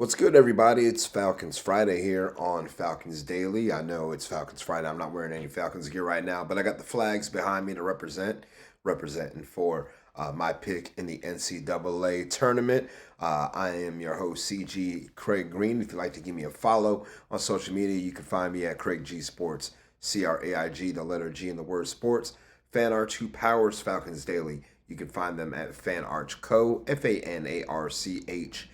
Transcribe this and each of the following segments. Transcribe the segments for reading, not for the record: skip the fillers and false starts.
What's good, everybody? It's Falcons Friday here on Falcons Daily. I know it's Falcons Friday. I'm not wearing any Falcons gear right now, but I got the flags behind me to representing for my pick in the NCAA tournament. I am your host, CG Craig Green. If you'd like to give me a follow on social media, you can find me at Craig G Sports, CRAIG, the letter G in the word sports. Fan Arch, who powers Falcons Daily. You can find them at Fan Arch Co. FANARCHCO.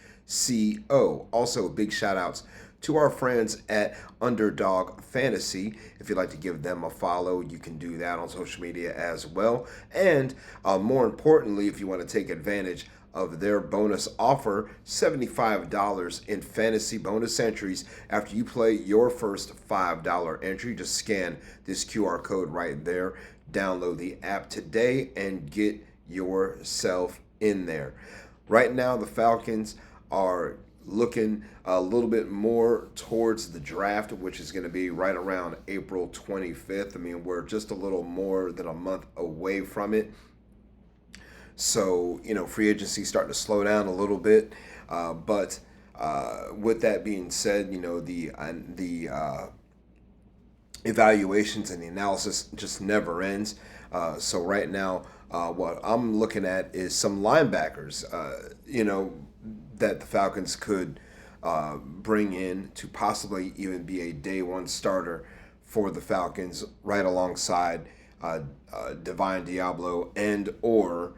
Also, big shout outs to our friends at Underdog Fantasy. If you'd like to give them a follow, you can do that on social media as well. And more importantly, if you want to take advantage of their bonus offer, $75 in fantasy bonus entries after you play your first $5 entry. Just scan this QR code right there. Download the app today and get yourself in there. Right now, the Falcons are looking a little bit more towards the draft, which is going to be right around April 25th. I mean, we're just a little more than a month away from it. So, free agency starting to slow down a little bit. But with that being said, the evaluations and the analysis just never ends. So right now, what I'm looking at is some linebackers, that the Falcons could bring in to possibly even be a day one starter for the Falcons, right alongside Divine Diablo and or,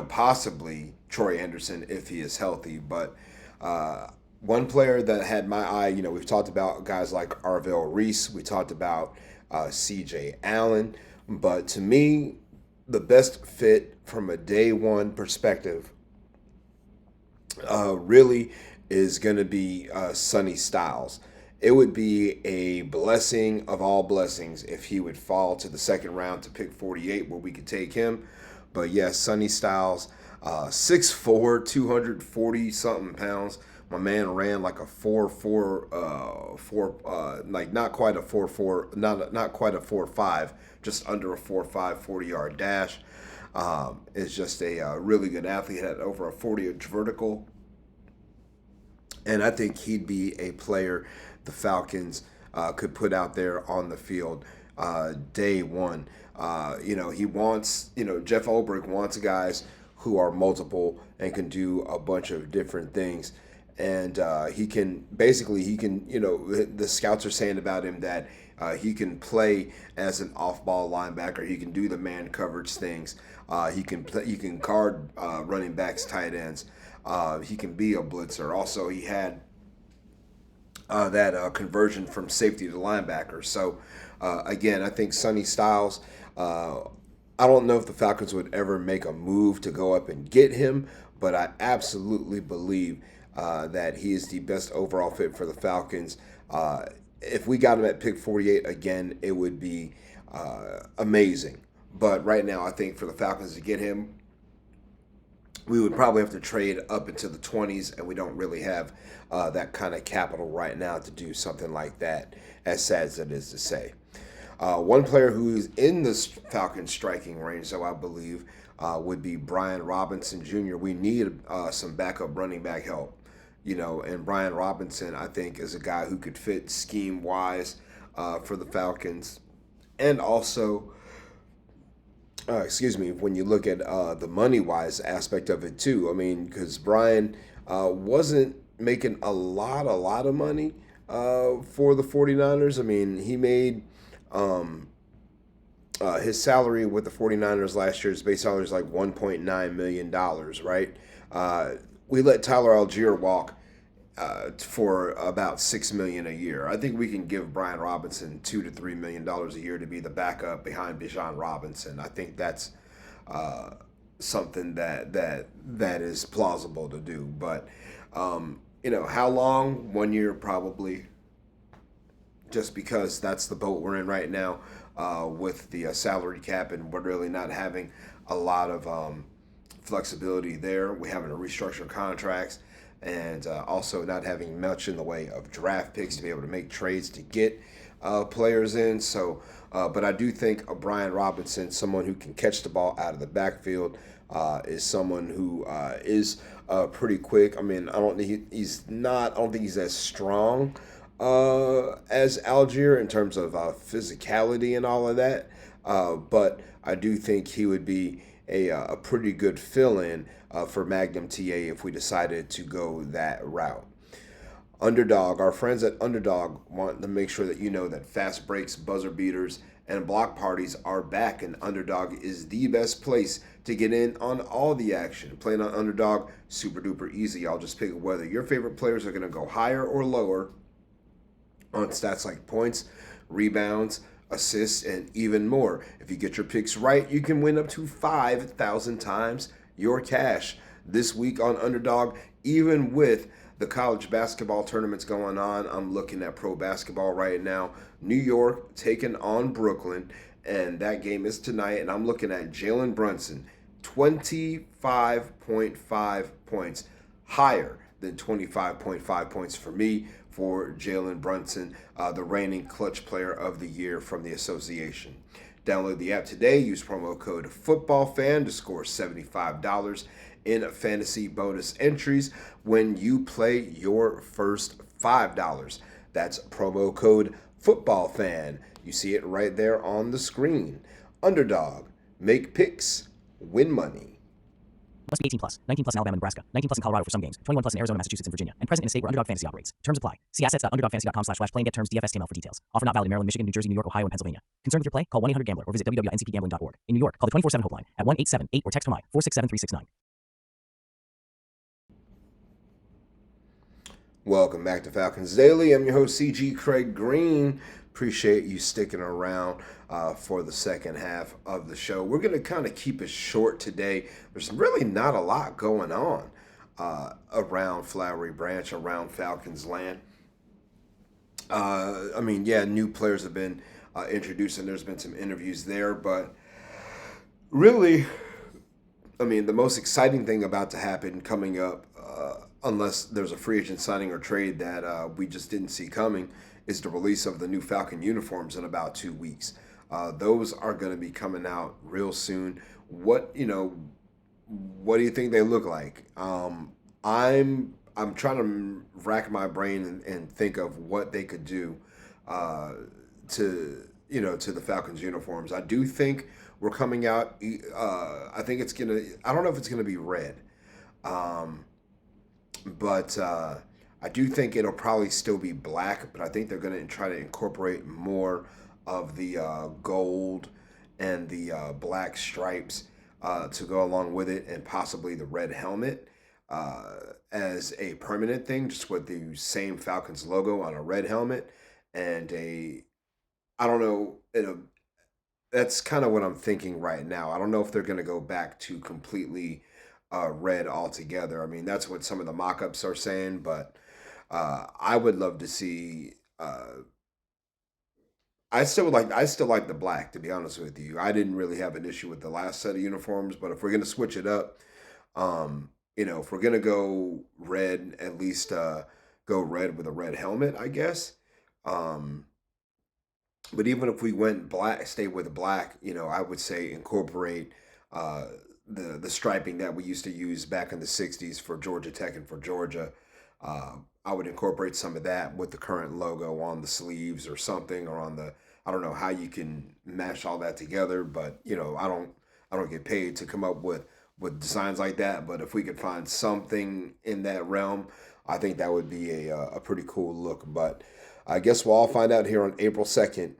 possibly Troy Anderson if he is healthy. But one player that had my eye, we've talked about guys like Arvell Reese, we talked about CJ Allen, but to me, the best fit from a day one perspective really is going to be Sonny Styles. It would be a blessing of all blessings if he would fall to the second round to pick 48 where we could take him. But yes, Sonny Styles, 6'4", 240 something pounds. My man ran like a 4.4, like not quite a 4.4, not quite a 4.5, just under a 4.5 40-yard dash. Is just a really good athlete. Had over a 40-inch vertical, and I think he'd be a player the Falcons could put out there on the field day one. He wants, Jeff Ulbrich wants guys who are multiple and can do a bunch of different things. And he can, the scouts are saying about him that he can play as an off-ball linebacker. He can do the man coverage things. He can guard running backs, tight ends. He can be a blitzer. Also, he had that conversion from safety to linebacker. So, again, I think Sonny Styles. I don't know if the Falcons would ever make a move to go up and get him, but I absolutely believe that he is the best overall fit for the Falcons. If we got him at pick 48 again, it would be amazing. But right now, I think for the Falcons to get him, we would probably have to trade up into the 20s, and we don't really have that kind of capital right now to do something like that, as sad as it is to say. One player who's in the Falcons striking range, though, I believe, would be Brian Robinson Jr. We need some backup running back help. And Brian Robinson, I think, is a guy who could fit scheme-wise for the Falcons. And also, when you look at the money-wise aspect of it, too. I mean, because Brian wasn't making a lot of money for the 49ers. I mean, he made his salary with the 49ers last year, his base salary is like $1.9 million, right? We let Tyler Algier walk for about $6 million a year. I think we can give Brian Robinson $2 to $3 million a year to be the backup behind Bijan Robinson. I think that's something that is plausible to do. But how long? 1 year probably. Just because that's the boat we're in right now with the salary cap, and we're really not having a lot of flexibility there. We're having to restructure contracts, and also not having much in the way of draft picks to be able to make trades to get players in. So, but I do think Brian Robinson, someone who can catch the ball out of the backfield, is someone who is pretty quick. I mean, I don't think he's not. I don't think he's as strong as Algier in terms of physicality and all of that. But I do think he would be a pretty good fill-in for Magnum TA if we decided to go that route. Underdog, our friends at Underdog want to make sure that you know that fast breaks, buzzer beaters, and block parties are back, and Underdog is the best place to get in on all the action. Playing on Underdog, super duper easy. I'll just pick whether your favorite players are going to go higher or lower on stats like points, rebounds, assists, and even more. If you get your picks right, you can win up to 5,000 times your cash. This week on Underdog, even with the college basketball tournaments going on, I'm looking at pro basketball right now. New York taking on Brooklyn, and that game is tonight, and I'm looking at Jalen Brunson, 25.5 points, higher than 25.5 points for me for Jalen Brunson, the reigning clutch player of the year from the association. Download the app today. Use promo code FootballFan to score $75 in fantasy bonus entries when you play your first $5. That's promo code FootballFan. You see it right there on the screen. Underdog. Make picks. Win money. Must be 18 plus. 19 plus in Alabama and Nebraska. 19 plus in Colorado for some games. 21 plus in Arizona, Massachusetts, and Virginia. And present in a state where Underdog Fantasy operates. Terms apply. See assets.underdogfantasy.com/play and get terms DFSTML for details. Offer not valid in Maryland, Michigan, New Jersey, New York, Ohio, and Pennsylvania. Concerned with your play? Call 1-800-GAMBLER or visit www.ncpgambling.org. In New York, call the 24/7 helpline at 1-877-8 or text from I 467-369. Welcome back to Falcons Daily. I'm your host, CG Craig Green. Appreciate you sticking around for the second half of the show. We're going to kind of keep it short today. There's really not a lot going on around Flowery Branch, around Falcons land. New players have been introduced, and there's been some interviews there, but really, the most exciting thing about to happen coming up, unless there's a free agent signing or trade that we just didn't see coming, is the release of the new Falcon uniforms in about 2 weeks. Those are going to be coming out real soon. What do you think they look like? I'm trying to rack my brain and think of what they could do to the Falcons uniforms. I do think we're coming out. I think it's gonna. I don't know if it's gonna be red, but I do think it'll probably still be black. But I think they're gonna try to incorporate more of the gold and the black stripes to go along with it, and possibly the red helmet as a permanent thing, just with the same Falcons logo on a red helmet and I don't know. That's kind of what I'm thinking right now. I don't know if they're going to go back to completely red altogether. That's what some of the mock-ups are saying, but I would love to see. I still like the black, to be honest with you. I didn't really have an issue with the last set of uniforms, but if we're going to switch it up, if we're going to go red, at least go red with a red helmet, I guess. But even if we went black, stay with black, I would say incorporate the striping that we used to use back in the '60s for Georgia Tech and for Georgia. I would incorporate some of that with the current logo on the sleeves or something, or on the. I don't know how you can mash all that together, but I don't get paid to come up with designs like that. But if we could find something in that realm, I think that would be a pretty cool look. But I guess we'll all find out here on April 2nd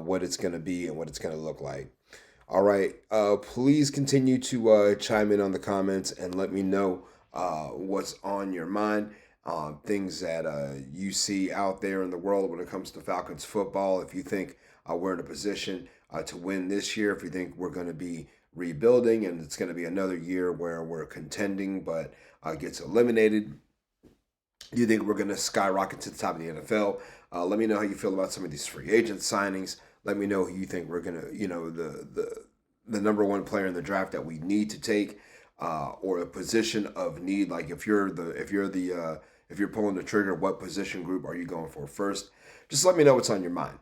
what it's going to be and what it's going to look like. All right. Please continue to chime in on the comments and let me know what's on your mind. Things that you see out there in the world when it comes to Falcons football. If you think we're in a position to win this year, if you think we're going to be rebuilding and it's going to be another year where we're contending but gets eliminated, do you think we're going to skyrocket to the top of the NFL? Let me know how you feel about some of these free agent signings. Let me know who you think we're going to, the number one player in the draft that we need to take, or a position of need. Like if you're pulling the trigger, what position group are you going for first? Just let me know what's on your mind.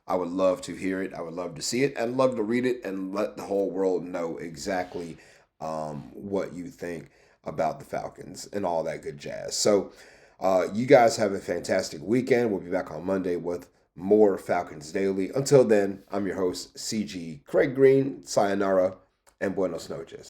I would love to hear it. I would love to see it. I'd love to read it and let the whole world know exactly what you think about the Falcons and all that good jazz. So, you guys have a fantastic weekend. We'll be back on Monday with more Falcons Daily. Until then, I'm your host, CG Craig Green. Sayonara and buenos noches.